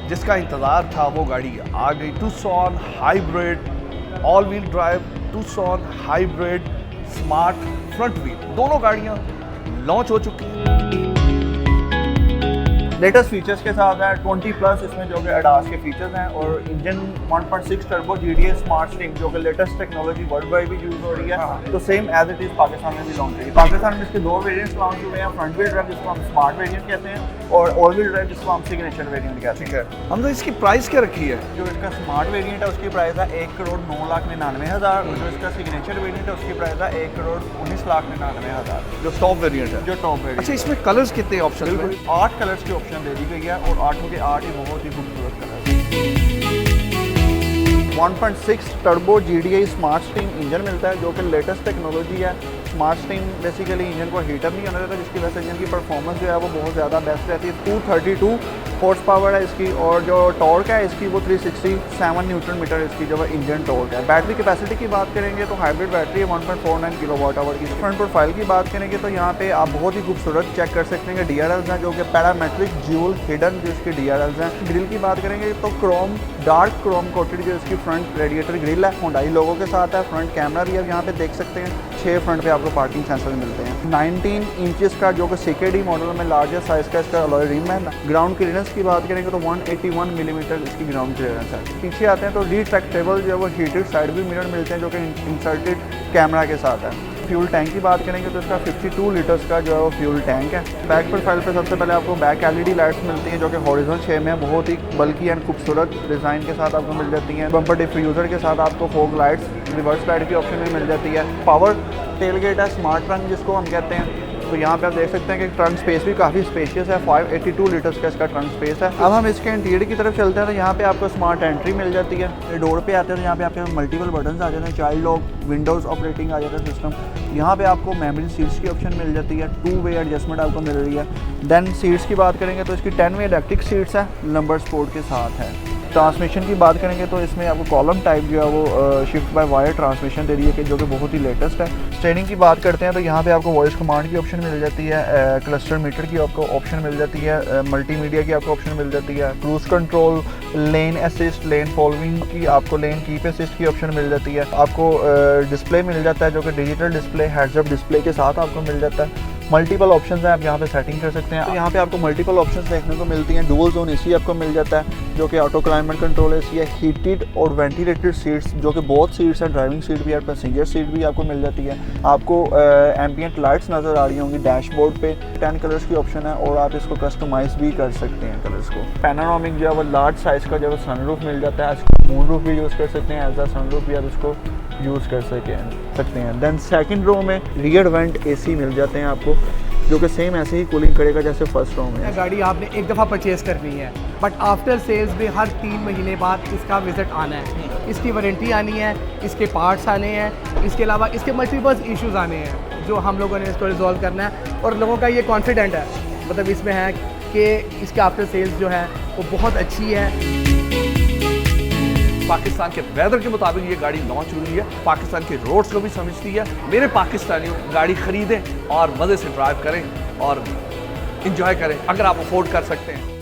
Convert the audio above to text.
जिसका इंतज़ार था वो गाड़ी आ गई। Tucson hybrid, all wheel drive, Tucson hybrid, smart front wheel, दोनों गाड़ियाँ लॉन्च हो चुकी हैं। लेटेस्ट फीचर्स के साथ है 20+ इसमें जो कि एडास के फीचर्स हैं और engine 1.6 turbo GDI smart steam जो कि लेटेस्ट टेक्नोलॉजी वर्ल्ड वाइड भी यूज़ हो रही है। तो same as it is Pakistan में भी लॉन्च हुई है। पाकिस्तान में इसके दो वेरिएंट्स लॉन्च हुए हैं, फ्रंट व्हील ड्राइव जिसको हम स्मार्ट वेरिएंट कहते हैं और ऑल व्हील ड्राइव जिसको हम सिग्नेचर वेरिएंट कहते हैं। ठीक है, हमने इसकी प्राइस क्या रखी है? जो इसका स्मार्ट वेरिएंट है उसकी प्राइस है 1,09,99,000 और जो इसका सिग्नेचर वेरिएंट है उसकी प्राइस है 1,19,99,000 जो टॉप वेरिएंट है। जो टॉप वेरिएंट। अच्छा, इसमें कलर्स कितने ऑप्शन हैं? 8 कलर्स की ऑप्शन दे दी गई है और 8 के 8 ही बहुत ही खूबसूरत colour. 1.6 turbo GDI smart steam engine मिलता है जो कि लेटेस्ट टेक्नोलॉजी है। स्मार्ट स्टीम बेसिकली इंजन को हीटर नहीं होने देता, जिसकी वजह से इंजन की परफॉर्मेंस जो है वो बहुत ज़्यादा बेस्ट रहती है। 232 हॉर्स पावर है इसकी और जो टॉर्क है इसकी वो 367 न्यूटन मीटर इसकी जो है इंजन टॉर्क है। बैटरी कैपेसिटी की बात करेंगे तो हाइब्रिड बैटरी है 1.49 किलोवाट आवर की। फ्रंट प्रोफाइल की बात करेंगे तो यहाँ पे आप बहुत ही खूबसूरत चेक कर सकते हैं कि DRLs हैं जो कि पैरामेट्रिक ज्यूल हिडन जो इसके DRLs हैं। ग्रिल की बात करेंगे तो क्रोम डार्क क्रोम कोटेड जो इसकी फ्रंट रेडिएटर ग्रिल है Hyundai लोगो के साथ है। फ्रंट कैमरा भी आप यहाँ पे देख सकते हैं। 6 फ्रंट पे आपको पार्किंग सेंसर मिलते हैं। 19 इंचेस का जो कि CKD मॉडल में लार्जेस्ट साइज का इसका अलॉय रिम है। ग्राउंड क्लियरेंस की बात करेंगे तो 181 मिलीमीटर इसकी ग्राउंड क्लियरेंस है। पीछे आते हैं तो रिट्रैक्टेबल जो है वो हीटेड साइड व्यू मिरर मिलते हैं जो कि इंसर्टेड कैमरा के साथ है। फ्यूल टैंक की बात करेंगे तो इसका 52 लीटर्स का जो है वो फ्यूल टैंक है। बैक प्रोफाइल पे सबसे पहले आपको बैक LED लाइट्स मिलती हैं जो कि हॉरिजॉन्टल शेप में बहुत ही बल्कि एंड खूबसूरत डिज़ाइन के साथ आपको मिल जाती हैं। बम्पर डिफ्यूज़र के साथ आपको फॉग लाइट्स, रिवर्स लाइट की ऑप्शन भी मिल जाती है। पावर टेलगेट है, स्मार्ट ट्रंक जिसको हम कहते हैं। तो यहाँ पे आप देख सकते हैं कि ट्रंक स्पेस भी काफ़ी स्पेशियस है। 582 लीटर्स का इसका ट्रंक स्पेस है। अब हम इसके इंटीरियर की तरफ चलते हैं तो यहाँ पे आपको स्मार्ट एंट्री मिल जाती है। डोर पे आते हैं तो यहाँ पे आपके मल्टीपल बटन्स आ जाते हैं। चाइल्ड लॉक, विंडोज़ ऑपरेटिंग आ जाता है सिस्टम। यहाँ पे आपको मेमोरी सीट्स की ऑप्शन मिल जाती है। 2 वे एडजस्टमेंट आपको मिल रही है। देन सीट्स की बात करेंगे तो इसकी 10 वे इलेक्ट्रिक सीट्स है, नंबर स्पोर्ट के साथ है। ट्रांसमिशन की बात करेंगे तो इसमें आपको कॉलम टाइप जो है वो शिफ्ट बाय वायर ट्रांसमिशन दे रही है कि जो कि बहुत ही लेटेस्ट है। स्टीयरिंग की बात करते हैं तो यहाँ पे आपको वॉइस कमांड की ऑप्शन मिल जाती है। क्लस्टर मीटर की आपको ऑप्शन मिल जाती है। मल्टीमीडिया की आपको ऑप्शन मिल जाती है। क्रूज कंट्रोल, लेन असिस्ट, लेन फॉलोइंग की आपको लेन कीप असिस्ट की ऑप्शन मिल जाती है। आपको डिस्प्ले मिल जाता है जो कि digital display, heads up display के साथ आपको मिल जाता है। मल्टीपल ऑप्शंस हैं, आप यहाँ पे सेटिंग कर सकते हैं। तो यहाँ पे आपको मल्टीपल ऑप्शंस देखने को मिलती हैं। डुअल जोन AC आपको मिल जाता है जो कि ऑटो क्लाइमेट कंट्रोल AC है। हीटेड और वेंटिलेटेड सीट्स जो कि बहुत सीट्स हैं, ड्राइविंग सीट भी है, पैसेंजर सीट भी आपको मिल जाती है। आपको एम्बियंट लाइट्स नज़र आ रही होंगी डैशबोर्ड पे। 10 कलर्स की ऑप्शन है और आप इसको कस्टमाइज़ भी कर सकते हैं कलर्स को। पैनोरामिक जो है वो लार्ज साइज़ का जो है सनरूफ मिल जाता है। इसको मून रूफ भी यूज़ कर सकते हैं, एज अ सनरूफ भी आप इसको यूज़ कर सकते हैं। देन सेकंड रो में रियर वेंट AC मिल जाते हैं आपको जो कि सेम ऐसे ही कूलिंग करेगा जैसे फर्स्ट रो में। गाड़ी आपने एक दफ़ा परचेज़ करनी है बट आफ्टर सेल्स में हर 3 महीने बाद इसका विज़िट आना है। इसकी वारंटी आनी है, इसके पार्ट्स आने हैं, इसके अलावा इसके मल्टीपल इश्यूज़ आने हैं जो हम लोगों ने इसको रिजॉल्व करना है। और लोगों का ये कॉन्फिडेंट है, मतलब इसमें है कि इसके आफ्टर सेल्स जो है वो बहुत अच्छी है। पाकिस्तान के वेदर के मुताबिक ये गाड़ी लॉन्च हुई है। पाकिस्तान के रोड्स को भी समझती है। मेरे पाकिस्तानियों गाड़ी खरीदें और मज़े से ड्राइव करें और इंजॉय करें अगर आप अफोर्ड कर सकते हैं।